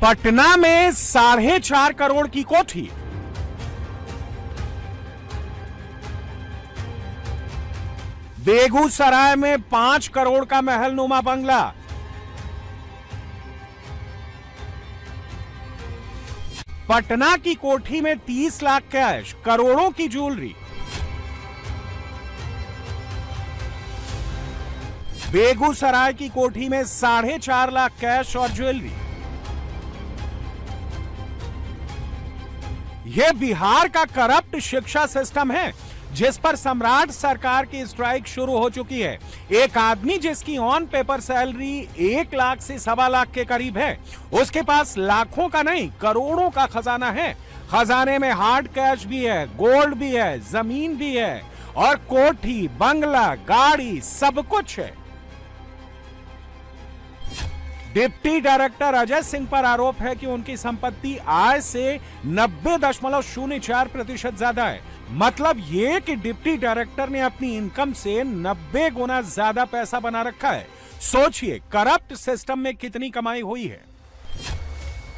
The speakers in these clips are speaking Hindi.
पटना में 4.5 करोड़ की कोठी, बेगूसराय में 5 करोड़ का महलनुमा बंगला, पटना की कोठी में 30 लाख कैश, करोड़ों की ज्वेलरी, बेगूसराय की कोठी में 4.5 लाख कैश और ज्वेलरी। यह बिहार का करप्ट शिक्षा सिस्टम है जिस पर सम्राट सरकार की स्ट्राइक शुरू हो चुकी है। एक आदमी जिसकी ऑन पेपर सैलरी 1 लाख से 1.25 लाख के करीब है, उसके पास लाखों का नहीं करोड़ों का खजाना है। खजाने में हार्ड कैश भी है, गोल्ड भी है, जमीन भी है और कोठी, बंगला, गाड़ी सब कुछ है। डिप्टी डायरेक्टर अजय सिंह पर आरोप है कि उनकी संपत्ति आय से 90.04% ज्यादा है। मतलब ये कि डिप्टी डायरेक्टर ने अपनी इनकम से 90 गुना ज्यादा पैसा बना रखा है। सोचिए करप्ट सिस्टम में कितनी कमाई हुई है।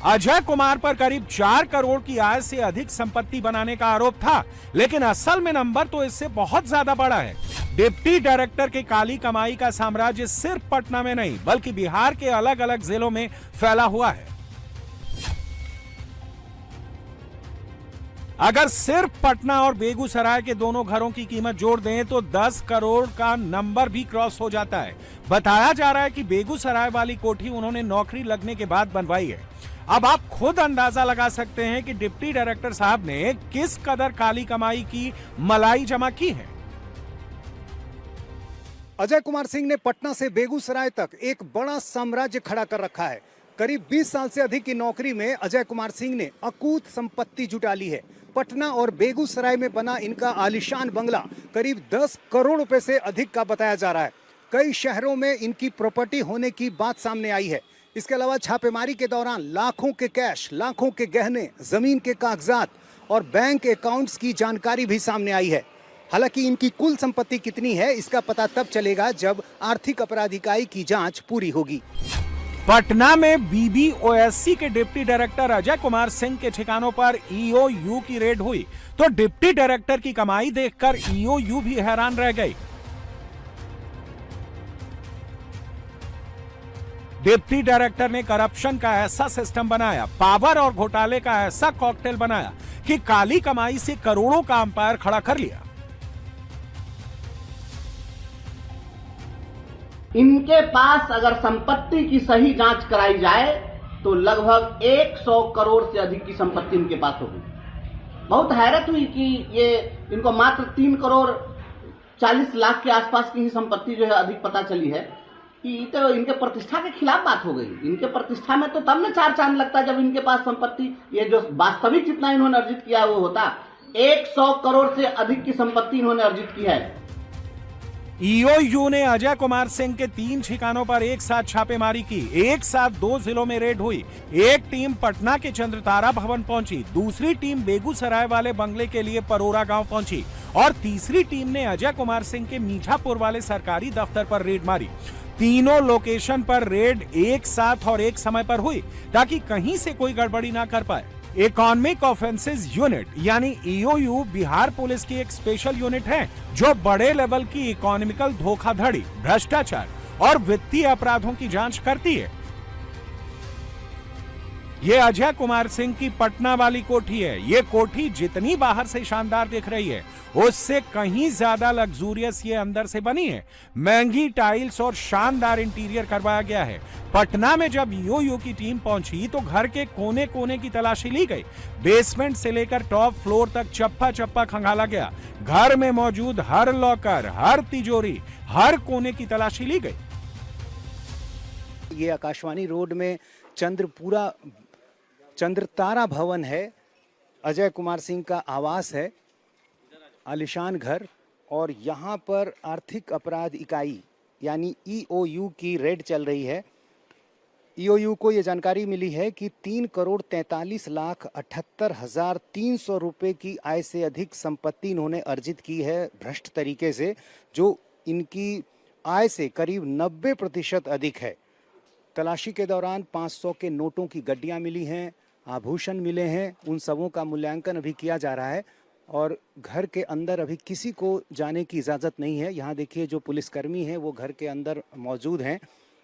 अजय कुमार पर करीब 4 करोड़ की आय से अधिक संपत्ति बनाने का आरोप था, लेकिन असल में नंबर तो इससे बहुत ज्यादा बड़ा है। डिप्टी डायरेक्टर के काली कमाई का साम्राज्य सिर्फ पटना में नहीं बल्कि बिहार के अलग अलग जिलों में फैला हुआ है। अगर सिर्फ पटना और बेगूसराय के दोनों घरों की कीमत जोड़ दें तो 10 करोड़ का नंबर भी क्रॉस हो जाता है। बताया जा रहा है कि बेगूसराय वाली कोठी उन्होंने नौकरी लगने के बाद बनवाई है। अब आप खुद अंदाजा लगा सकते हैं कि डिप्टी डायरेक्टर साहब ने किस कदर काली कमाई की मलाई जमा की है। अजय कुमार सिंह ने पटना से बेगूसराय तक एक बड़ा साम्राज्य खड़ा कर रखा है। करीब 20 साल से अधिक की नौकरी में अजय कुमार सिंह ने अकूत संपत्ति जुटा ली है। पटना और बेगूसराय में बना इनका आलीशान बंगला करीब 10 करोड़ रुपए से अधिक का बताया जा रहा है। कई शहरों में इनकी प्रॉपर्टी होने की बात सामने आई है। इसके अलावा छापेमारी के दौरान लाखों के कैश, लाखों के गहने, जमीन के कागजात और बैंक अकाउंट्स की जानकारी भी सामने आई है। हालांकि इनकी कुल संपत्ति कितनी है इसका पता तब चलेगा जब आर्थिक अपराध इकाई की जांच पूरी होगी। पटना में बीबीओएससी के डिप्टी डायरेक्टर अजय कुमार सिंह के ठिकानों पर ईओयू की रेड हुई तो डिप्टी डायरेक्टर की कमाई देखकर ईओयू भी हैरान रह गई। डिप्टी डायरेक्टर ने करप्शन का ऐसा सिस्टम बनाया, पावर और घोटाले का ऐसा कॉकटेल बनाया कि काली कमाई से करोड़ों का अंपायर खड़ा कर लिया। इनके पास अगर संपत्ति की सही जांच कराई जाए तो लगभग 100 करोड़ से अधिक की संपत्ति इनके पास होगी। बहुत हैरत हुई कि ये इनको मात्र 3 करोड़ 40 लाख के आसपास की ही संपत्ति जो है अधिक पता चली है कि तो इनके प्रतिष्ठा के खिलाफ बात हो गई। इनके प्रतिष्ठा में तो तब न 4 चांद लगता जब इनके पास संपत्ति, ये जो वास्तविक जितना इन्होंने अर्जित किया वो होता। 100 करोड़ से अधिक की संपत्ति इन्होंने अर्जित की है। ईओयू ने अजय कुमार सिंह के 3 ठिकानों पर एक साथ छापेमारी की। एक साथ 2 जिलों में रेड हुई। एक टीम पटना के चंद्रतारा भवन पहुंची, दूसरी टीम बेगूसराय वाले बंगले के लिए परोरा गांव पहुंची और तीसरी टीम ने अजय कुमार सिंह के मीठापुर वाले सरकारी दफ्तर पर रेड मारी। तीनों लोकेशन पर रेड एक साथ और एक समय पर हुई ताकि कहीं से कोई गड़बड़ी ना कर पाए। इकोनॉमिक ऑफेंसेस यूनिट यानी ईओयू बिहार पुलिस की एक स्पेशल यूनिट है जो बड़े लेवल की इकोनॉमिकल धोखाधड़ी, भ्रष्टाचार और वित्तीय अपराधों की जांच करती है। ये अजय कुमार सिंह की पटना वाली कोठी है। ये कोठी जितनी बाहर से शानदार दिख रही है उससे कहीं ज्यादा लग्जूरियस ये अंदर से बनी है। महंगी टाइल्स और शानदार इंटीरियर करवाया गया है। पटना में जब ईओयू की टीम पहुंची तो घर के कोने कोने की तलाशी ली गई। बेसमेंट से लेकर टॉप फ्लोर तक चप्पा चप्पा खंगाला गया। घर में मौजूद हर लॉकर, हर तिजोरी, हर कोने की तलाशी ली गई। ये आकाशवाणी रोड में चंद्रतारा भवन है। अजय कुमार सिंह का आवास है, आलिशान घर, और यहाँ पर आर्थिक अपराध इकाई यानी ईओयू की रेड चल रही है। ईओयू को ये जानकारी मिली है कि 3 करोड़ 43 लाख 78,300 रुपए की आय से अधिक संपत्ति इन्होंने अर्जित की है भ्रष्ट तरीके से, जो इनकी आय से करीब 90% अधिक है। तलाशी के दौरान 500 के नोटों की गड्डियां मिली हैं, आभूषण मिले हैं। उन सबों का मूल्यांकन अभी किया जा रहा है और घर के अंदर अभी किसी को जाने की इजाज़त नहीं है। यहाँ देखिए जो पुलिसकर्मी हैं वो घर के अंदर मौजूद हैं।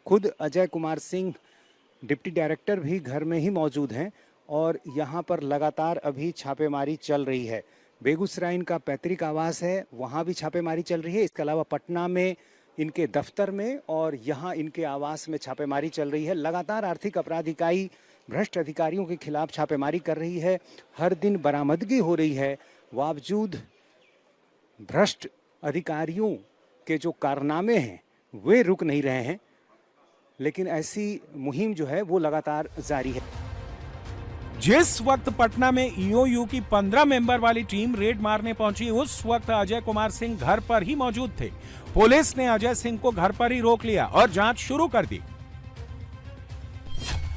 खुद अजय कुमार सिंह डिप्टी डायरेक्टर भी घर में ही मौजूद हैं और यहाँ पर लगातार अभी छापेमारी चल रही है। बेगूसराय इनका पैतृक आवास है, वहाँ भी छापेमारी चल रही है। इसके अलावा पटना में इनके दफ्तर में और यहाँ इनके आवास में छापेमारी चल रही है। लगातार आर्थिक अपराध इकाई भ्रष्ट अधिकारियों के खिलाफ छापेमारी कर रही है। हर दिन बरामदगी हो रही है, बावजूद भ्रष्ट अधिकारियों के जो कारनामे हैं वे रुक नहीं रहे हैं। लेकिन ऐसी मुहिम जो है वो लगातार जारी है। जिस वक्त पटना में ईओयू की 15 मेंबर वाली टीम रेड मारने पहुंची, उस वक्त अजय कुमार सिंह घर पर ही मौजूद थे। पुलिस ने अजय सिंह को घर पर ही रोक लिया और जांच शुरू कर दी।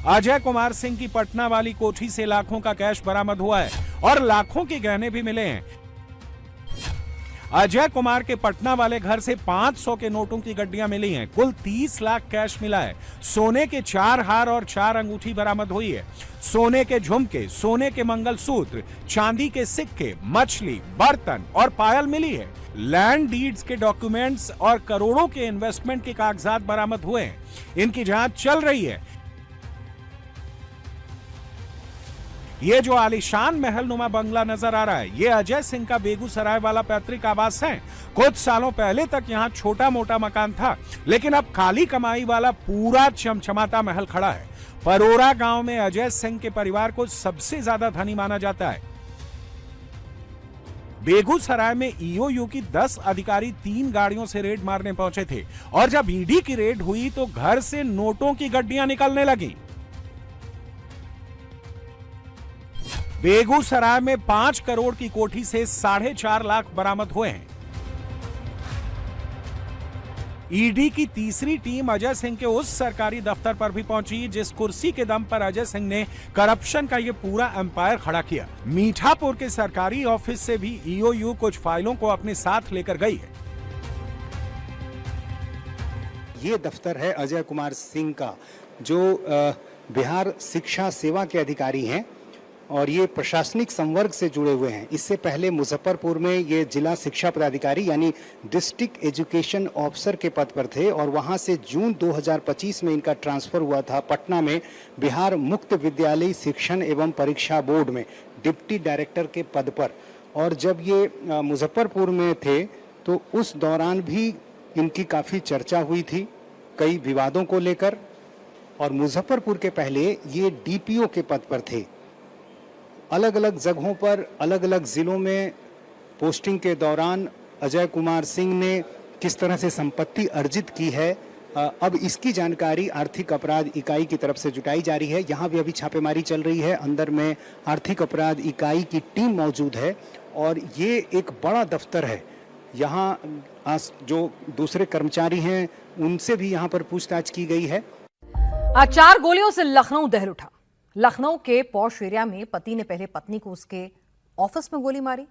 अजय कुमार सिंह की पटना वाली कोठी से लाखों का कैश बरामद हुआ है और लाखों के गहने भी मिले हैं। अजय कुमार के पटना वाले घर से 500 के नोटों की गड्डियां मिली हैं। कुल 30 लाख कैश मिला है। सोने के 4 हार और 4 अंगूठी बरामद हुई है। सोने के झुमके, सोने के मंगलसूत्र, चांदी के सिक्के, मछली, बर्तन और पायल मिली है। लैंड डीड्स के डॉक्यूमेंट्स और करोड़ों के इन्वेस्टमेंट के कागजात बरामद हुए हैं। इनकी जांच चल रही है। ये जो आलीशान महल नुमा बंगला नजर आ रहा है, ये अजय सिंह का बेगूसराय वाला पैतृक आवास है। कुछ सालों पहले तक यहाँ छोटा मोटा मकान था, लेकिन अब काली कमाई वाला पूरा चमचमाता महल खड़ा है। परोरा गांव में अजय सिंह के परिवार को सबसे ज्यादा धनी माना जाता है। बेगूसराय में ईओयू की 10 अधिकारी 3 गाड़ियों से रेड मारने पहुंचे थे और जब ईडी की रेड हुई तो घर से नोटों की गड्डियां निकलने लगी। बेगूसराय में 5 करोड़ की कोठी से 4.5 लाख बरामद हुए हैं। ईडी की तीसरी टीम अजय सिंह के उस सरकारी दफ्तर पर भी पहुंची जिस कुर्सी के दम पर अजय सिंह ने करप्शन का ये पूरा एम्पायर खड़ा किया। मीठापुर के सरकारी ऑफिस से भी ईओयू कुछ फाइलों को अपने साथ लेकर गई है। ये दफ्तर है अजय कुमार सिंह का, जो बिहार शिक्षा सेवा के अधिकारी हैं और ये प्रशासनिक संवर्ग से जुड़े हुए हैं। इससे पहले मुजफ्फरपुर में ये जिला शिक्षा पदाधिकारी यानी डिस्ट्रिक्ट एजुकेशन ऑफिसर के पद पर थे और वहां से जून 2025 में इनका ट्रांसफर हुआ था पटना में बिहार मुक्त विद्यालय शिक्षण एवं परीक्षा बोर्ड में डिप्टी डायरेक्टर के पद पर। और जब ये मुजफ्फरपुर में थे तो उस दौरान भी इनकी काफ़ी चर्चा हुई थी कई विवादों को लेकर। और मुजफ्फरपुर के पहले ये डीपीओ के पद पर थे। अलग अलग जगहों पर अलग अलग जिलों में पोस्टिंग के दौरान अजय कुमार सिंह ने किस तरह से संपत्ति अर्जित की है, अब इसकी जानकारी आर्थिक अपराध इकाई की तरफ से जुटाई जा रही है। यहाँ भी अभी छापेमारी चल रही है। अंदर में आर्थिक अपराध इकाई की टीम मौजूद है और ये एक बड़ा दफ्तर है। यहाँ जो दूसरे कर्मचारी हैं उनसे भी यहाँ पर पूछताछ की गई है। आज 4 गोलियों से लखनऊ दहल उठा। लखनऊ के पॉश एरिया में पति ने पहले पत्नी को उसके ऑफिस में गोली मारी,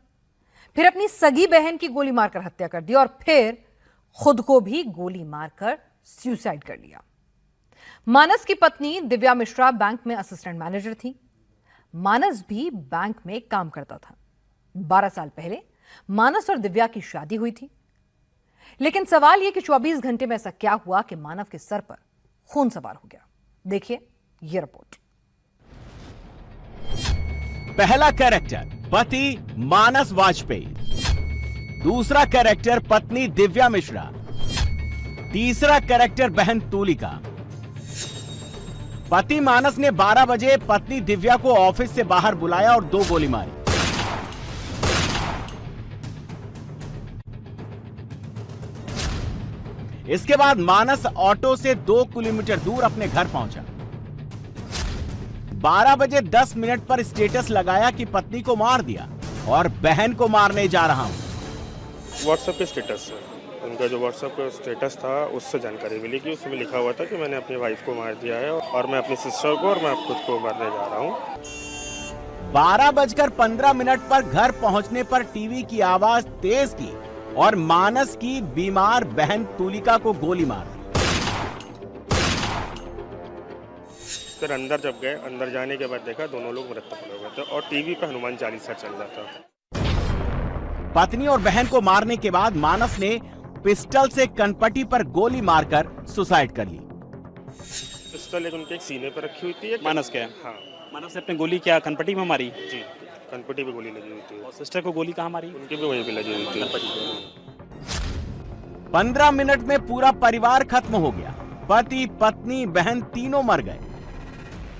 फिर अपनी सगी बहन की गोली मारकर हत्या कर दी और फिर खुद को भी गोली मारकर सुसाइड कर लिया। मानस की पत्नी दिव्या मिश्रा बैंक में असिस्टेंट मैनेजर थी। मानस भी बैंक में काम करता था। 12 साल पहले मानस और दिव्या की शादी हुई थी। लेकिन सवाल यह कि 24 घंटे में ऐसा क्या हुआ कि मानव के सर पर खून सवार हो गया। देखिए यह रिपोर्ट। पहला कैरेक्टर पति मानस वाजपेयी, दूसरा कैरेक्टर पत्नी दिव्या मिश्रा, तीसरा कैरेक्टर बहन तुलिका। पति मानस ने 12 बजे पत्नी दिव्या को ऑफिस से बाहर बुलाया और 2 गोली मारी। इसके बाद मानस ऑटो से 2 किलोमीटर दूर अपने घर पहुंचा। 12 बजे 10 मिनट पर स्टेटस लगाया कि पत्नी को मार दिया और बहन को मारने जा रहा हूं। व्हाट्सएप पे स्टेटस है उनका, जो व्हाट्सएप पे स्टेटस था उससे जानकारी मिली कि उसमें लिखा हुआ था कि मैंने अपनी वाइफ को मार दिया है और मैं अपनी सिस्टर को और मैं खुद को मारने जा रहा हूँ। 12:15 पर घर पहुंचने पर टीवी की आवाज तेज की और मानस की बीमार बहन तुलिका को गोली मार दी। फिर अंदर जब गए, अंदर जाने के बाद देखा दोनों लोग मृत पड़े हुए थे और टीवी पे हनुमान चालीसा चल रहा था। पत्नी और बहन को मारने के बाद मानस ने पिस्टल से कनपटी पर गोली मारकर सुसाइड कर ली। पिस्टल एक उनके एक सीने पर रखी हुई थी। मानस क्या है? हाँ मानस ने अपनी गोली क्या कनपटी में मारी? जी, कनपटी पे गोली लगी हुई थी। और सिस्टर को गोली कहाँ मारी? उनकी भी वहीं पे लगी हुई थी। 15 मिनट में पूरा परिवार खत्म हो गया। पति, पत्नी, बहन तीनों मर गए।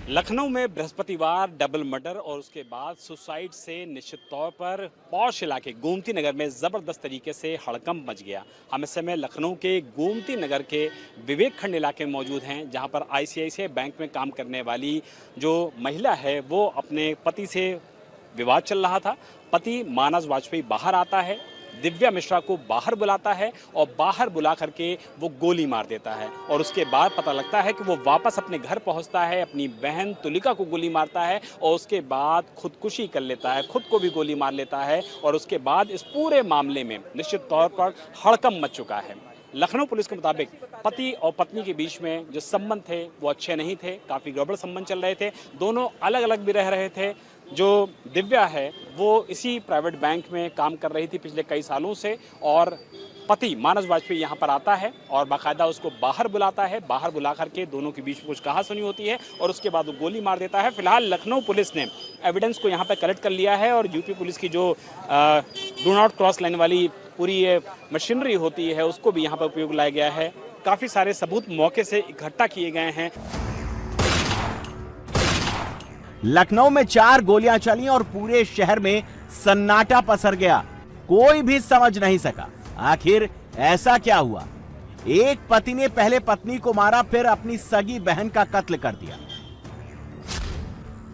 लखनऊ में बृहस्पतिवार डबल मर्डर और उसके बाद सुसाइड से निश्चित तौर पर पॉश इलाके गोमती नगर में जबरदस्त तरीके से हड़कंप मच गया। हम इस समय लखनऊ के गोमती नगर के विवेक खंड इलाके में मौजूद हैं, जहां पर आईसीआईसीआई बैंक में काम करने वाली जो महिला है वो अपने पति से विवाद चल रहा था। पति मानस वाजपेयी बाहर आता है, दिव्या मिश्रा को बाहर बुलाता है और बाहर बुला करके वो गोली मार देता है। और उसके बाद पता लगता है कि वो वापस अपने घर पहुंचता है, अपनी बहन तुलिका को गोली मारता है और उसके बाद खुदकुशी कर लेता है, खुद को भी गोली मार लेता है। और उसके बाद इस पूरे मामले में निश्चित तौर पर हड़कंप मच चुका है। लखनऊ पुलिस के मुताबिक पति और पत्नी के बीच में जो संबंध थे वो अच्छे नहीं थे, काफ़ी गड़बड़ संबंध चल रहे थे। दोनों अलग अलग भी रह रहे थे। जो दिव्या है वो इसी प्राइवेट बैंक में काम कर रही थी पिछले कई सालों से और पति मानस वाजपेयी यहाँ पर आता है और बाकायदा उसको बाहर बुलाता है। बाहर बुला करके दोनों के बीच कुछ कहासुनी होती है और उसके बाद वो गोली मार देता है। फिलहाल लखनऊ पुलिस ने एविडेंस को यहाँ पर कलेक्ट कर लिया है और यूपी पुलिस की जो डू नॉट क्रॉस लाइन वाली पूरी मशीनरी होती है उसको भी यहाँ पर उपयोग लाया गया है। काफ़ी सारे सबूत मौके से इकट्ठा किए गए हैं। लखनऊ में 4 गोलियां चली और पूरे शहर में सन्नाटा पसर गया। कोई भी समझ नहीं सका आखिर ऐसा क्या हुआ। एक पति ने पहले पत्नी को मारा, फिर अपनी सगी बहन का कत्ल कर दिया।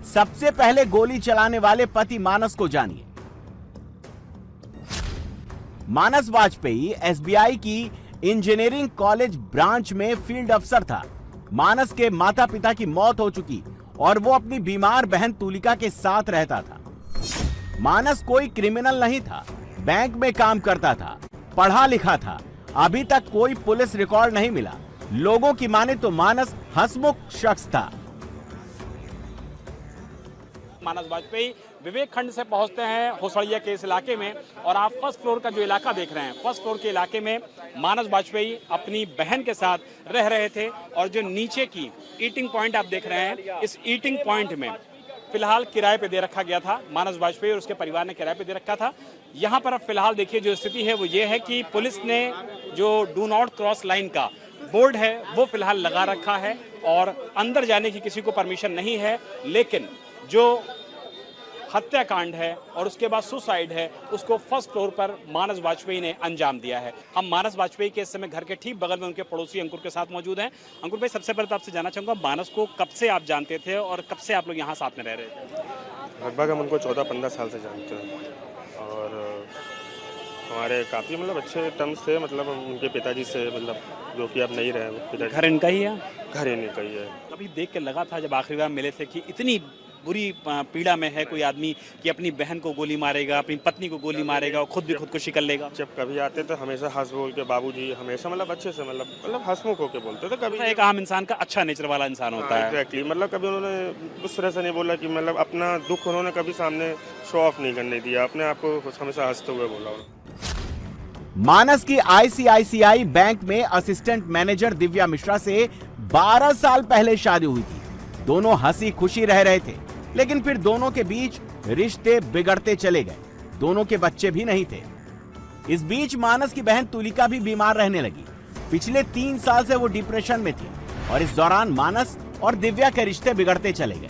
सबसे पहले गोली चलाने वाले पति मानस को जानिए। मानस वाजपेयी एसबीआई की इंजीनियरिंग कॉलेज ब्रांच में फील्ड अफसर था। मानस के माता पिता की मौत हो चुकी और वो अपनी बीमार बहन तुलिका के साथ रहता था। मानस कोई क्रिमिनल नहीं था, बैंक में काम करता था, पढ़ा लिखा था। अभी तक कोई पुलिस रिकॉर्ड नहीं मिला। लोगों की माने तो मानस हंसमुख शख्स था। मानस वाजपेयी विवेक खंड से पहुंचते हैं होसड़िया के इस इलाके में और आप फर्स्ट फ्लोर का जो इलाका देख रहे हैं, फर्स्ट फ्लोर के इलाके में मानस वाजपेयी अपनी बहन के साथ रह रहे थे। और जो नीचे की ईटिंग पॉइंट आप देख रहे हैं, इस ईटिंग पॉइंट में फिलहाल किराए पे दे रखा गया था। मानस वाजपेयी और उसके परिवार ने किराए पे दे रखा था। यहाँ पर अब फिलहाल देखिए जो स्थिति है वो ये है कि पुलिस ने जो डू नॉट क्रॉस लाइन का बोर्ड है वो फिलहाल लगा रखा है और अंदर जाने की किसी को परमिशन नहीं है। लेकिन जो हत्याकांड है और उसके बाद सुसाइड है उसको फर्स्ट फ्लोर पर मानस वाजपेयी ने अंजाम दिया है। हम मानस वाजपेयी के इस समय घर के ठीक बगल में उनके पड़ोसी अंकुर के साथ मौजूद हैं। अंकुर भाई, सबसे पहले तो आपसे जानना चाहूँगा, मानस को कब से आप जानते थे और कब से आप लोग यहाँ साथ में रह रहे थे? लगभग हम उनको 14-15 साल से जानते हैं और हमारे काफ़ी मतलब अच्छे टर्म्स थे। मतलब उनके पिताजी से, मतलब जो कि अब नहीं रहे पिताजी। घर इनका ही है? घर इन्हीं का ही है। अभी देख के लगा था जब आखिरी बार मिले थे कि इतनी बुरी पीड़ा में है कोई आदमी कि अपनी बहन को गोली मारेगा, अपनी पत्नी को गोली मारेगा और खुद भी खुदकुशी कर लेगा। जब कभी आते तो हमेशा हंस बोल के बाबूजी, हमेशा मतलब अच्छे से मतलब हंसमुख होके बोलते थे। कभी एक आम इंसान का अच्छा नेचर वाला इंसान होता है। एग्जैक्टली, मतलब कभी उन्होंने उस तरह से नहीं बोला कि मतलब अपना दुख उन्होंने कभी सामने शो ऑफ नहीं करने दिया, अपने आप को हमेशा हंसते हुए बोला। मानस की आईसीआईसीआई बैंक में असिस्टेंट मैनेजर दिव्या मिश्रा से 12 साल पहले शादी हुई थी। दोनों हंसी खुशी रह रहे थे, लेकिन फिर दोनों के बीच रिश्ते बिगड़ते चले गए। दोनों के बच्चे भी नहीं थे। इस बीच मानस की बहन तुलिका भी बीमार रहने लगी। पिछले 3 साल से वो डिप्रेशन में थी और इस दौरान मानस और दिव्या के रिश्ते बिगड़ते चले गए।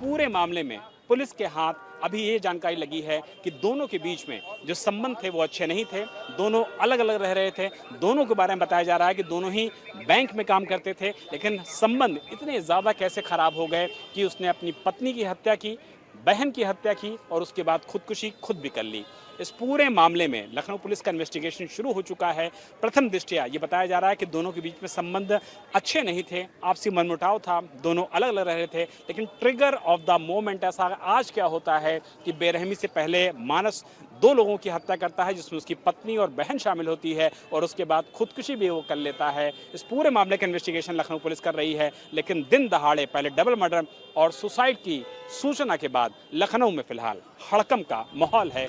पूरे मामले में पुलिस के हाथ अभी ये जानकारी लगी है कि दोनों के बीच में जो संबंध थे वो अच्छे नहीं थे। दोनों अलग अलग रह रहे थे। दोनों के बारे में बताया जा रहा है कि दोनों ही बैंक में काम करते थे, लेकिन संबंध इतने ज़्यादा कैसे खराब हो गए कि उसने अपनी पत्नी की हत्या की, बहन की हत्या की और उसके बाद खुदकुशी खुद भी कर ली। इस पूरे मामले में लखनऊ पुलिस का इन्वेस्टिगेशन शुरू हो चुका है। प्रथम दृष्टया ये बताया जा रहा है कि दोनों के बीच में संबंध अच्छे नहीं थे, आपसी मनमुटाव था, दोनों अलग अलग रह रहे थे। लेकिन ट्रिगर ऑफ द मोमेंट ऐसा आज क्या होता है कि बेरहमी से पहले मानस 2 लोगों की हत्या करता है, जिसमें उसकी पत्नी और बहन शामिल होती है, और उसके बाद खुदकुशी भी वो कर लेता है। इस पूरे मामले का इन्वेस्टिगेशन लखनऊ पुलिस कर रही है, लेकिन दिन दहाड़े पहले डबल मर्डर और सुसाइड की सूचना के बाद लखनऊ में फिलहाल हड़कंप का माहौल है।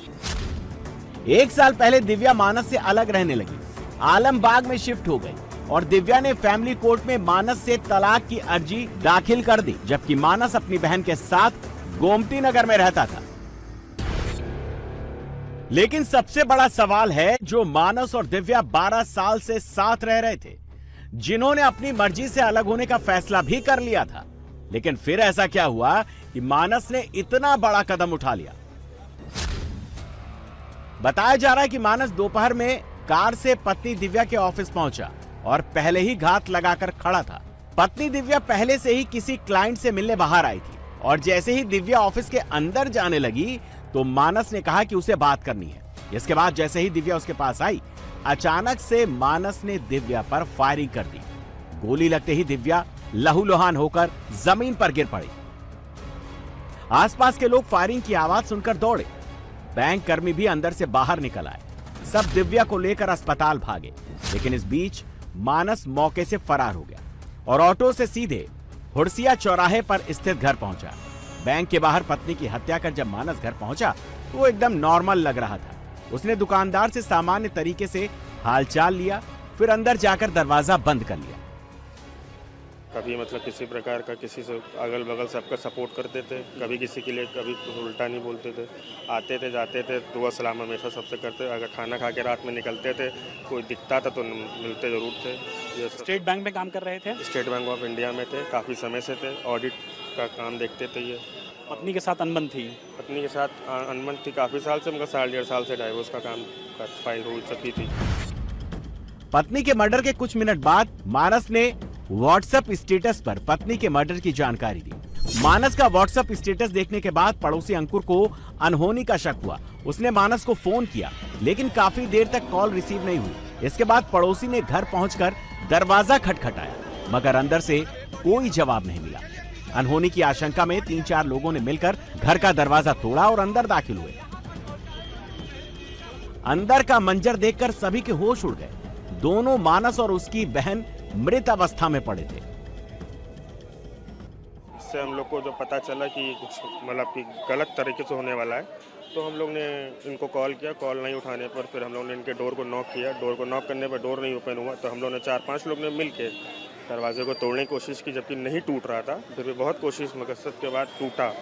1 साल पहले दिव्या मानस से अलग रहने लगी, आलमबाग में शिफ्ट हो गई और दिव्या ने फैमिली कोर्ट में मानस से तलाक की अर्जी दाखिल कर दी, जबकि मानस अपनी बहन के साथ गोमती नगर में रहता था। लेकिन सबसे बड़ा सवाल है, जो मानस और दिव्या 12 साल से साथ रह रहे थे, जिन्होंने अपनी मर्जी से अलग होने का फैसला भी कर लिया था, लेकिन फिर ऐसा क्या हुआ कि मानस ने इतना बड़ा कदम उठा लिया। बताया जा रहा है कि मानस दोपहर में कार से पत्नी दिव्या के ऑफिस पहुंचा और पहले ही घात लगाकर खड़ा था। पत्नी दिव्या पहले से ही किसी क्लाइंट से मिलने बाहर आई थी और जैसे ही दिव्या ऑफिस के अंदर जाने लगी तो मानस ने कहा कि उसे बात करनी है। इसके बाद जैसे ही दिव्या उसके पास आई, अचानक से मानस ने दिव्या पर फायरिंग कर दी। गोली लगते ही दिव्या लहूलुहान होकर जमीन पर गिर पड़ी। आसपास के लोग फायरिंग की आवाज सुनकर दौड़े। बैंक कर्मी भी अंदर से बाहर निकल आए। सब दिव्या को लेकर अस्पताल भागे, लेकिन इस बीच मानस मौके से फरार हो गया और ऑटो से सीधे हुड़सिया चौराहे पर स्थित घर पहुंचा। बैंक के बाहर पत्नी की हत्या कर जब मानस घर पहुंचा तो वो एकदम नॉर्मल लग रहा था। उसने दुकानदार से सामान्य तरीके से हालचाल लिया, फिर अंदर जाकर दरवाजा बंद कर लिया। कभी मतलब किसी प्रकार का किसी से अगल बगल सबका सपोर्ट करते थे, कभी किसी के लिए कभी उल्टा नहीं बोलते थे। आते थे जाते थे, दुआ सलाम हमेशा सबसे करते। अगर खाना खा के रात में निकलते थे, कोई दिखता था तो मिलते ज़रूर थे। ये स्टेट बैंक में काम कर रहे थे? स्टेट बैंक ऑफ इंडिया में थे, काफ़ी समय से थे, ऑडिट का काम देखते थे। ये पत्नी के साथ अनबन थी? पत्नी के साथ अनबन थी काफ़ी साल से, मगर 1.5 साल से डाइवोर्स का काम फाइल हो चुकी थी। पत्नी के मर्डर के कुछ मिनट बाद मानस ने व्हाट्सएप स्टेटस पर पत्नी के मर्डर की जानकारी दी। मानस का व्हाट्सएप स्टेटस देखने के बाद पड़ोसी अंकुर को अनहोनी का शक हुआ। उसने मानस को फोन किया, लेकिन काफी देर तक कॉल रिसीव नहीं हुई। इसके बाद पड़ोसी ने घर पहुंचकर दरवाजा खटखटाया, मगर अंदर से कोई जवाब नहीं मिला। अनहोनी की आशंका में 3-4 लोगों ने मिलकर घर का दरवाजा तोड़ा और अंदर दाखिल हुए। अंदर का मंजर देखकर सभी के होश उड़ गए। दोनों मानस और उसकी बहन मृत अवस्था में पड़े थे। इससे हम लोग को जो पता चला कि कुछ मतलब कि गलत तरीके से होने वाला है, तो हम लोग ने इनको कॉल किया। कॉल नहीं उठाने पर फिर हम लोग ने इनके डोर को नॉक किया। डोर को नॉक करने पर डोर नहीं ओपन हुआ, तो हम लोग ने 4-5 लोग ने मिल के दरवाजे को तोड़ने की कोशिश की, जबकि नहीं टूट रहा था। फिर भी बहुत कोशिश मकसद के बाद टूटा।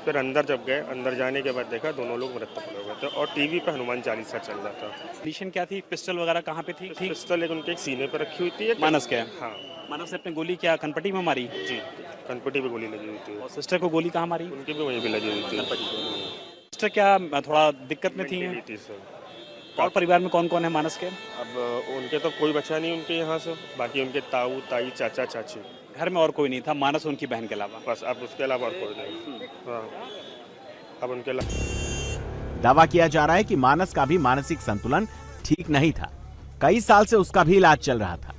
फिर अंदर जब गए, अंदर जाने के बाद देखा दोनों लोग मृत पड़े हुए थे और टीवी पर हनुमान चालीसा चल रहा था। कंडीशन क्या थी? पिस्टल वगैरह कहाँ पे थी? पिस्टल एक उनके एक सीने पर रखी हुई थी। मानस के? हाँ। मानस ने अपनी गोली क्या कनपट्टी में मारी? जी, कनपट्टी पे गोली लगी हुई थी। और सिस्टर को गोली कहाँ मारी? उनकी भी वहीं पे लगी हुई थी। सिस्टर क्या थोड़ा दिक्कत में थी? और परिवार में कौन कौन है मानस के? अब उनके तो कोई बचा नहीं उनके यहाँ से, बाकी उनके ताऊ ताई चाचा चाची। घर में और कोई नहीं था मानस उनकी बहन के अलावा? बस, अब उसके अलावा और कोई नहीं। हाँ, अब उनके दावा किया जा रहा है कि मानस का भी मानसिक संतुलन ठीक नहीं था। कई साल से उसका भी इलाज चल रहा था।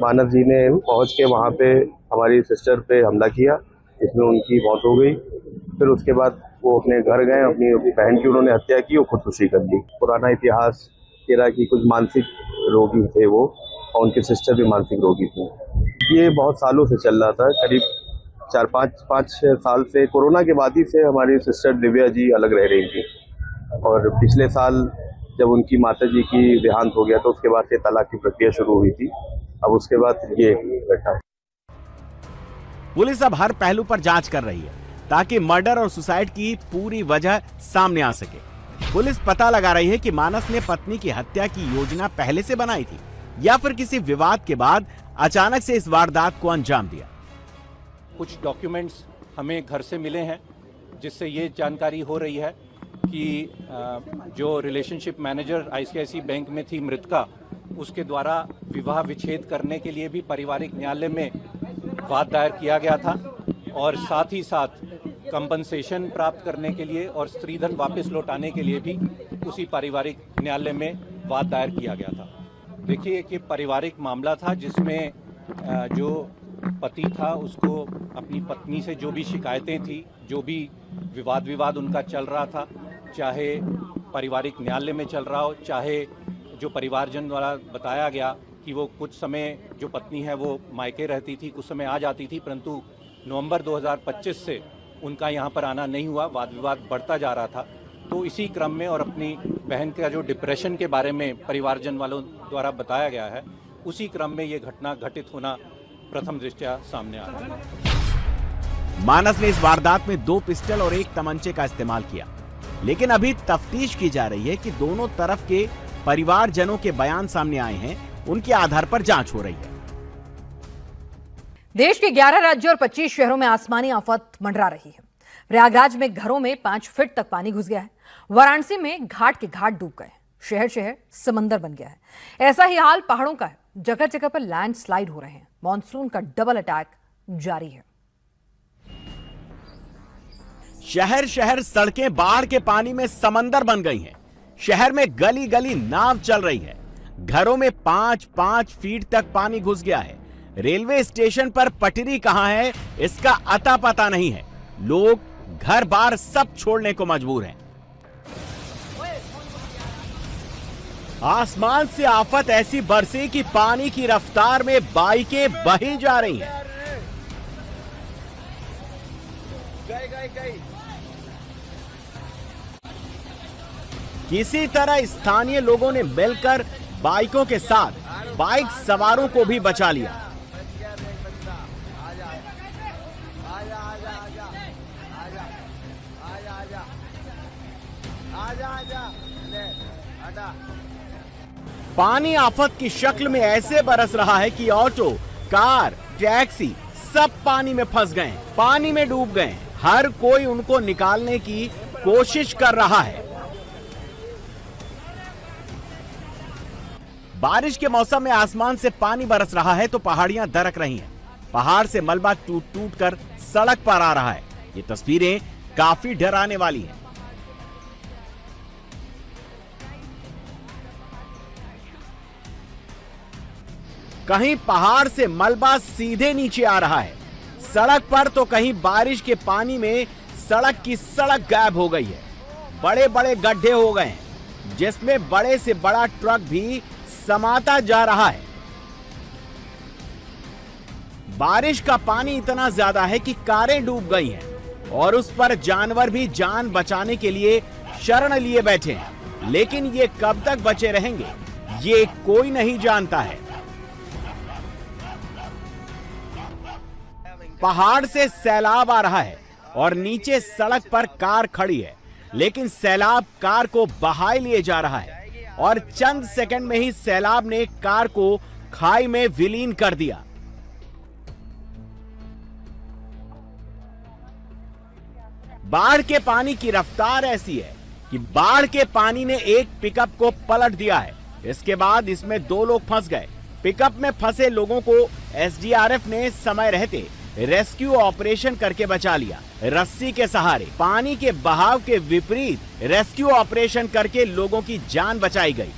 मानस जी ने पहुंच के वहां पे हमारी सिस्टर पे हमला किया, जिसमें उनकी मौत हो गई। फिर उसके बाद वो अपने घर गए, अपनी बहन की उन्होंने हत्या की और खुदकुशी कर ली। पुराना इतिहास कह रहा कि कुछ मानसिक रोगी थे वो, और उनके सिस्टर भी मानसिक रोगी थी। ये बहुत सालों से चल रहा था, करीब 4-5 साल से। कोरोना के बाद ही से हमारी सिस्टर दिव्या जी अलग रह रही थी, और पिछले साल जब उनकी माता जी की देहांत हो गया तो उसके बाद से तलाक की प्रक्रिया शुरू हुई थी। अब उसके बाद ये घटना। पुलिस अब हर पहलू पर जांच कर रही है ताकि मर्डर और सुसाइड की पूरी वजह सामने आ सके। पुलिस पता लगा रही है कि मानस ने पत्नी की हत्या की योजना पहले से बनाई थी या फिर किसी विवाद के बाद अचानक से इस वारदात को अंजाम दिया। कुछ डॉक्यूमेंट्स हमें घर से मिले हैं, जिससे ये जानकारी हो रही है कि जो रिलेशनशिप मैनेजर आईसीआईसी बैंक में थी मृतका, उसके द्वारा विवाह विच्छेद करने के लिए भी पारिवारिक न्यायालय में वाद दायर किया गया था, और साथ ही साथ कंपनसेशन प्राप्त करने के लिए और स्त्रीधन वापस लौटाने के लिए भी उसी पारिवारिक न्यायालय में वाद दायर किया गया था। देखिए कि पारिवारिक मामला था जिसमें जो पति था उसको अपनी पत्नी से जो भी शिकायतें थी, जो भी विवाद उनका चल रहा था, चाहे पारिवारिक न्यायालय में चल रहा हो, चाहे जो परिवारजन द्वारा बताया गया कि वो कुछ समय जो पत्नी है वो मायके रहती थी, कुछ समय आ जाती थी, परंतु नवंबर 2025 से उनका यहाँ पर आना नहीं हुआ, वाद विवाद बढ़ता जा रहा था। तो इसी क्रम में और अपनी बहन का जो डिप्रेशन के बारे में परिवारजन वालों द्वारा बताया गया है, उसी क्रम में ये घटना घटित होना प्रथम दृष्टया सामने आ रहा है। मानस ने इस वारदात में 2 पिस्टल और 1 तमंचे का इस्तेमाल किया, लेकिन अभी तफ्तीश की जा रही है कि दोनों तरफ के परिवारजनों के बयान सामने आए हैं, उनके आधार पर जांच हो रही है। देश के 11 राज्यों और 25 शहरों में आसमानी आफत मंडरा रही है। प्रयागराज में घरों में 5 फीट तक पानी घुस गया है। वाराणसी में घाट के घाट डूब गए। शहर शहर समंदर बन गया है। ऐसा ही हाल पहाड़ों का है। जगह जगह पर लैंडस्लाइड हो रहे हैं। मॉनसून का डबल अटैक जारी है। शहर शहर सड़कें बाढ़ के पानी में समंदर बन गई हैं। शहर में गली गली नाव चल रही है। घरों में 5-5 फीट तक पानी घुस गया है। रेलवे स्टेशन पर पटरी कहां है, इसका अता पता नहीं है। लोग घर बार सब छोड़ने को मजबूर हैं। आसमान से आफत ऐसी बरसी कि पानी की रफ्तार में बाइकें बही जा रही हैं। किसी तरह स्थानीय लोगों ने मिलकर बाइकों के साथ बाइक सवारों को भी बचा लिया। पानी आफत की शक्ल में ऐसे बरस रहा है कि ऑटो, कार, टैक्सी सब पानी में फंस गए, पानी में डूब गए। हर कोई उनको निकालने की कोशिश कर रहा है। बारिश के मौसम में आसमान से पानी बरस रहा है तो पहाड़ियां दरक रही हैं। पहाड़ से मलबा टूट टूट कर सड़क पर आ रहा है। ये तस्वीरें काफी डराने वाली हैं। कहीं पहाड़ से मलबा सीधे नीचे आ रहा है सड़क पर, तो कहीं बारिश के पानी में सड़क की सड़क गायब हो गई है। बड़े बड़े गड्ढे हो गए हैं जिसमें बड़े से बड़ा ट्रक भी समाता जा रहा है। बारिश का पानी इतना ज्यादा है कि कारें डूब गई हैं और उस पर जानवर भी जान बचाने के लिए शरण लिए बैठे हैं। लेकिन ये कब तक बचे रहेंगे ये कोई नहीं जानता है। पहाड़ से सैलाब आ रहा है और नीचे सड़क पर कार खड़ी है, लेकिन सैलाब कार को बहाए लिए जा रहा है और चंद सेकंड में ही सैलाब ने कार को खाई में विलीन कर दिया। बाढ़ के पानी की रफ्तार ऐसी है कि बाढ़ के पानी ने एक पिकअप को पलट दिया है। इसके बाद इसमें 2 लोग फंस गए। पिकअप में फंसे लोगों को एसडीआरएफ ने समय रहते रेस्क्यू ऑपरेशन करके बचा लिया। रस्सी के सहारे पानी के बहाव के विपरीत रेस्क्यू ऑपरेशन करके लोगों की जान बचाई गई।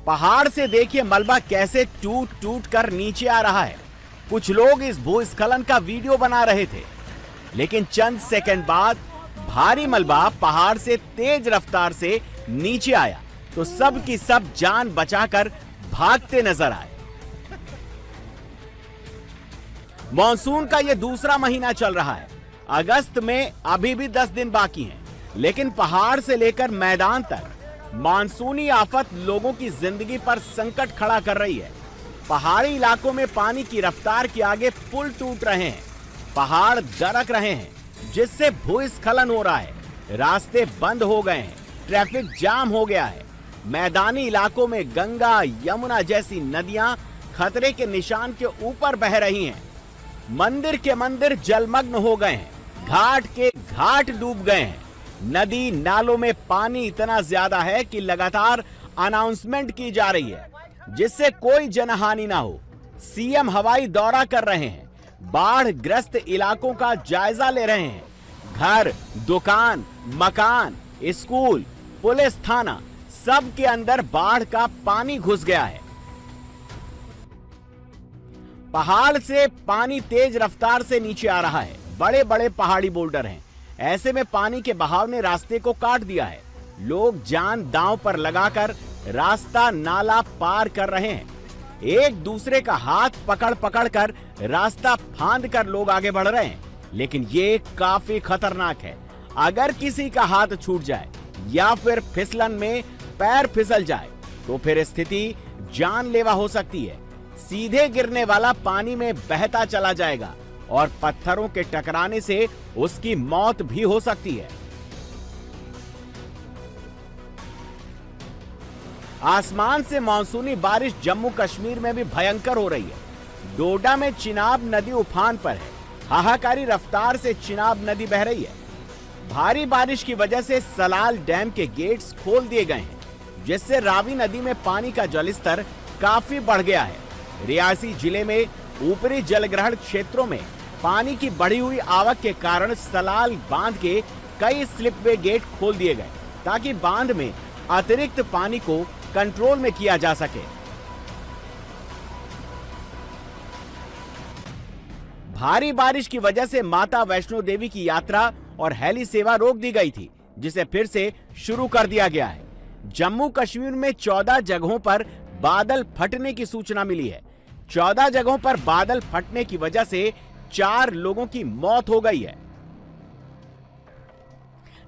पहाड़ से देखिए मलबा कैसे टूट टूट कर नीचे आ रहा है। कुछ लोग इस भूस्खलन का वीडियो बना रहे थे, लेकिन चंद सेकंड बाद भारी मलबा पहाड़ से तेज रफ्तार से नीचे आया तो सब की सब जान बचाकर भागते नजर आए। मॉनसून का यह दूसरा महीना चल रहा है। अगस्त में अभी भी 10 दिन बाकी हैं, लेकिन पहाड़ से लेकर मैदान तक मानसूनी आफत लोगों की जिंदगी पर संकट खड़ा कर रही है। पहाड़ी इलाकों में पानी की रफ्तार के आगे पुल टूट रहे हैं, पहाड़ दरक रहे हैं, जिससे भूस्खलन हो रहा है। रास्ते बंद हो गए हैं, ट्रैफिक जाम हो गया है। मैदानी इलाकों में गंगा, यमुना जैसी नदियां खतरे के निशान के ऊपर बह रही हैं। मंदिर के मंदिर जलमग्न हो गए हैं, घाट के घाट डूब गए हैं। नदी नालों में पानी इतना ज्यादा है कि लगातार अनाउंसमेंट की जा रही है जिससे कोई जनहानि ना हो। सीएम हवाई दौरा कर रहे हैं, बाढ़ ग्रस्त इलाकों का जायजा ले रहे हैं। घर, दुकान, मकान, स्कूल, पुलिस थाना सब के अंदर बाढ़ का पानी घुस गया है। पहाड़ से पानी तेज रफ्तार से नीचे आ रहा है। बड़े बड़े पहाड़ी बोल्डर हैं। ऐसे में पानी के बहाव ने रास्ते को काट दिया है। लोग जान दांव पर लगाकर रास्ता नाला पार कर रहे हैं। एक दूसरे का हाथ पकड़ पकड़ कर रास्ता फांद कर लोग आगे बढ़ रहे हैं। लेकिन ये काफी खतरनाक है। अगर किसी का हाथ छूट जाए या फिर फिसलन में पैर फिसल जाए तो फिर स्थिति जानलेवा हो सकती है। सीधे गिरने वाला पानी में बहता चला जाएगा और पत्थरों के टकराने से उसकी मौत भी हो सकती है। आसमान से मानसूनी बारिश जम्मू कश्मीर में भी भयंकर हो रही है। डोडा में चिनाब नदी उफान पर है। हाहाकारी रफ्तार से चिनाब नदी बह रही है। भारी बारिश की वजह से सलाल डैम के गेट्स खोल दिए गए हैं, जिससे रावी नदी में पानी का जलस्तर काफी बढ़ गया है। रियासी जिले में ऊपरी जलग्रहण क्षेत्रों में पानी की बढ़ी हुई आवक के कारण सलाल बांध के कई स्लिपवे गेट खोल दिए गए ताकि बांध में अतिरिक्त पानी को कंट्रोल में किया जा सके। भारी बारिश की वजह से माता वैष्णो देवी की यात्रा और हेली सेवा रोक दी गई थी, जिसे फिर से शुरू कर दिया गया है। जम्मू कश्मीर में 14 जगहों पर बादल फटने की सूचना मिली है। 14 जगहों पर बादल फटने की वजह से 4 लोगों की मौत हो गई है।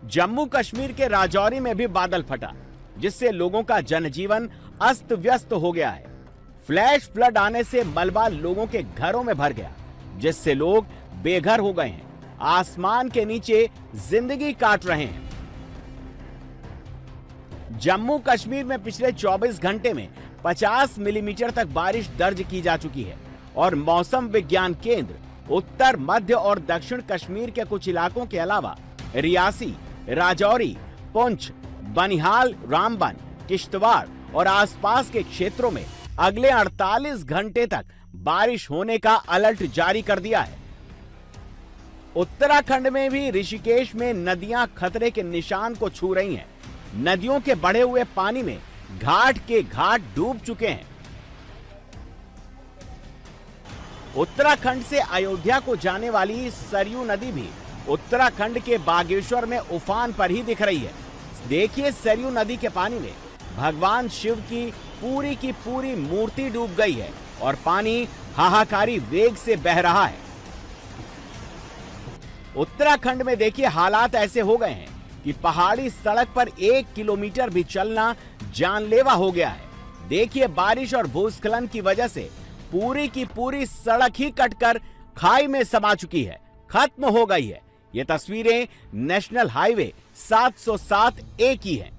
जम्मू कश्मीर के राजौरी में भी बादल फटा, जिससे लोगों का जनजीवन अस्त व्यस्त हो गया है। फ्लैश फ्लड आने से मलबा लोगों के घरों में भर गया, जिससे लोग बेघर हो गए हैं। आसमान के नीचे जिंदगी काट रहे हैं। जम्मू कश्मीर में पिछले 24 घंटे में 50 मिलीमीटर तक बारिश दर्ज की जा चुकी है और मौसम विज्ञान केंद्र उत्तर, मध्य और दक्षिण कश्मीर के कुछ इलाकों के अलावा रियासी, राजौरी, पुंछ, बनिहाल, रामबन, किश्तवाड़ और आसपास के क्षेत्रों में अगले 48 घंटे तक बारिश होने का अलर्ट जारी कर दिया है। उत्तराखंड में भी ऋषिकेश में नदियां खतरे के निशान को छू रही हैं। नदियों के बढ़े हुए पानी में घाट के घाट डूब चुके हैं। उत्तराखंड से अयोध्या को जाने वाली सरयू नदी भी उत्तराखंड के बागेश्वर में उफान पर ही दिख रही है। देखिए, सरयू नदी के पानी में भगवान शिव की पूरी मूर्ति डूब गई है और पानी हाहाकारी वेग से बह रहा है। उत्तराखंड में देखिए, हालात ऐसे हो गए हैं कि पहाड़ी सड़क पर 1 किलोमीटर भी चलना जानलेवा हो गया है। देखिए, बारिश और भूस्खलन की वजह से पूरी की पूरी सड़क ही कटकर खाई में समा चुकी है, खत्म हो गई है। ये तस्वीरें नेशनल हाईवे 707A की हैं।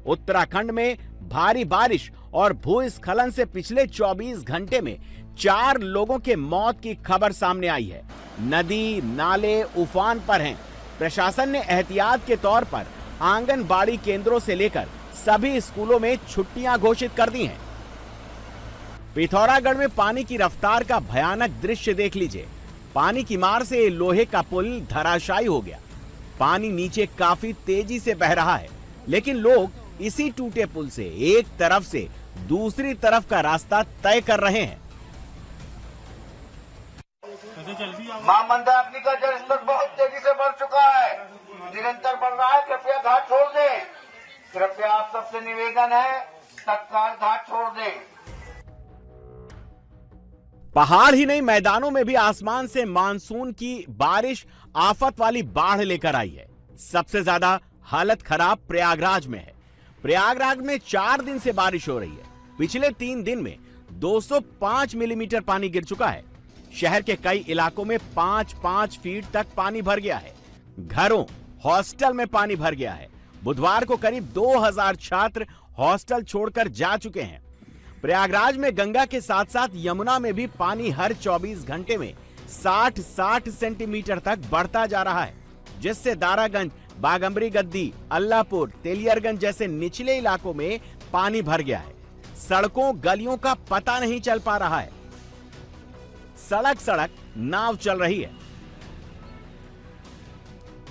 उत्तराखंड में भारी बारिश और भूस्खलन से पिछले 24 घंटे में 4 लोगों के मौत की खबर सामने आई है। नदी नाले उफान पर हैं। प्रशासन ने एहतियात के तौर पर आंगनबाड़ी केंद्रों से लेकर सभी स्कूलों में छुट्टियां घोषित कर दी हैं। पिथौरागढ़ में पानी की रफ्तार का भयानक दृश्य देख लीजिए। पानी की मार से लोहे का पुल धराशायी हो गया। पानी नीचे काफी तेजी से बह रहा है, लेकिन लोग इसी टूटे पुल से एक तरफ से दूसरी तरफ का रास्ता तय कर रहे हैं। मां मंदाकिनी का जलस्तर बहुत तेजी से बढ़ चुका है, निरंतर बढ़ रहा है। कृपया घाट छोड़ दें। कृपया आप सबसे निवेदन है, तत्काल घाट छोड़ दें। पहाड़ ही नहीं, मैदानों में भी आसमान से मानसून की बारिश आफत वाली बाढ़ लेकर आई है। सबसे ज्यादा हालत खराब प्रयागराज में है। प्रयागराज में 4 दिन से बारिश हो रही है। पिछले 3 दिन में 205 मिलीमीटर पानी गिर चुका है। शहर के कई इलाकों में 5-5 फीट तक पानी भर गया है। घरों, हॉस्टल में पानी भर गया है। बुधवार को करीब 2000 छात्र हॉस्टल छोड़कर जा चुके हैं। प्रयागराज में गंगा के साथ साथ यमुना में भी पानी हर 24 घंटे में 60-60 सेंटीमीटर तक बढ़ता जा रहा है, जिससे दारागंज, बागंबरी गद्दी, अल्लाहपुर, तेलियरगंज जैसे निचले इलाकों में पानी भर गया है। सड़कों गलियों का पता नहीं चल पा रहा है। सड़क सड़क नाव चल रही है।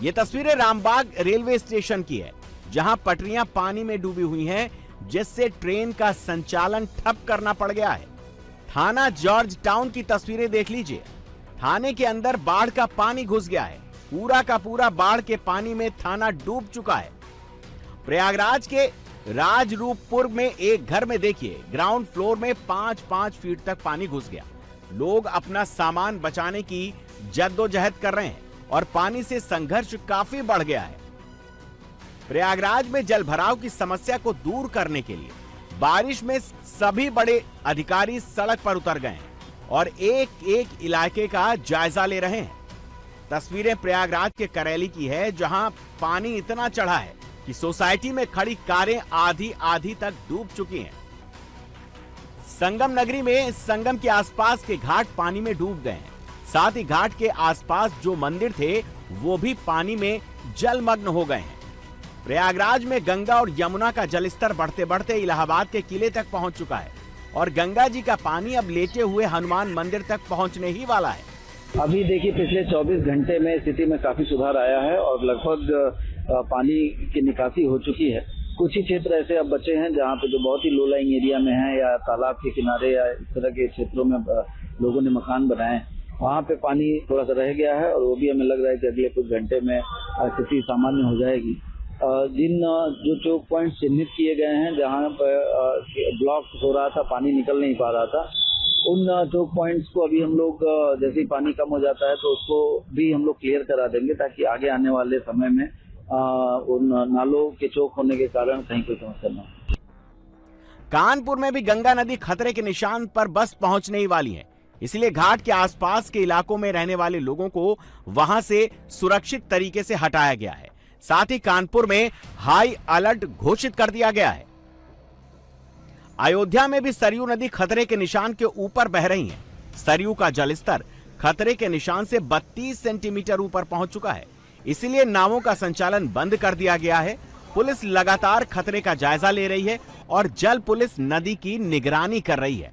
ये तस्वीरें रामबाग रेलवे स्टेशन की है, जहां पटरियां पानी में डूबी हुई हैं, जिससे ट्रेन का संचालन ठप करना पड़ गया है। थाना जॉर्ज टाउन की तस्वीरें देख लीजिए। थाने के अंदर बाढ़ का पानी घुस गया है। पूरा का पूरा बाढ़ के पानी में थाना डूब चुका है। प्रयागराज के राजरूपपुर में एक घर में देखिए, ग्राउंड फ्लोर में 5-5 फीट तक पानी घुस गया। लोग अपना सामान बचाने की जद्दोजहद कर रहे हैं और पानी से संघर्ष काफी बढ़ गया है। प्रयागराज में जल भराव की समस्या को दूर करने के लिए बारिश में सभी बड़े अधिकारी सड़क पर उतर गए हैं और एक एक इलाके का जायजा ले रहे हैं। तस्वीरें प्रयागराज के करेली की है, जहां पानी इतना चढ़ा है कि सोसाइटी में खड़ी कारें आधी आधी तक डूब चुकी हैं। संगम नगरी में संगम के आसपास के घाट पानी में डूब गए हैं। साथ ही घाट के आसपास जो मंदिर थे वो भी पानी में जलमग्न हो गए हैं। प्रयागराज में गंगा और यमुना का जलस्तर बढ़ते बढ़ते इलाहाबाद के किले तक पहुंच चुका है और गंगा जी का पानी अब लेटे हुए हनुमान मंदिर तक पहुंचने ही वाला है। अभी देखिए, पिछले 24 घंटे में स्थिति में काफी सुधार आया है और लगभग पानी की निकासी हो चुकी है। कुछ ही क्षेत्र ऐसे अब बचे हैं जहां पे जो बहुत ही लो लाइंग एरिया में है या तालाब के किनारे या इस तरह के क्षेत्रों में लोगों ने मकान बनाए हैं, वहां पे पानी थोड़ा सा रह गया है और वो भी हमें लग रहा है कि अगले कुछ घंटे में स्थिति सामान्य हो जाएगी। जिन जो चौक पॉइंट चिन्हित किए गए हैं जहां पर ब्लॉक हो रहा था, पानी निकल नहीं पा रहा था, उन चौक पॉइंट्स को अभी हम लोग जैसे ही पानी कम हो जाता है तो उसको भी हम लोग क्लियर करा देंगे ताकि आगे आने वाले समय में उन नालों के चौक होने के कारण कहीं कोई समस्या न हो। कानपुर में भी गंगा नदी खतरे के निशान पर बस पहुंचने ही वाली है, इसलिए घाट के आसपास के इलाकों में रहने वाले लोगों को वहां से सुरक्षित तरीके से हटाया गया है। साथ ही कानपुर में हाई अलर्ट घोषित कर दिया गया है। अयोध्या में भी सरयू नदी खतरे के निशान के ऊपर बह रही है। सरयू का जलस्तर खतरे के निशान से 32 सेंटीमीटर ऊपर पहुंच चुका है, इसलिए नावों का संचालन बंद कर दिया गया है। पुलिस लगातार खतरे का जायजा ले रही है और जल पुलिस नदी की निगरानी कर रही है।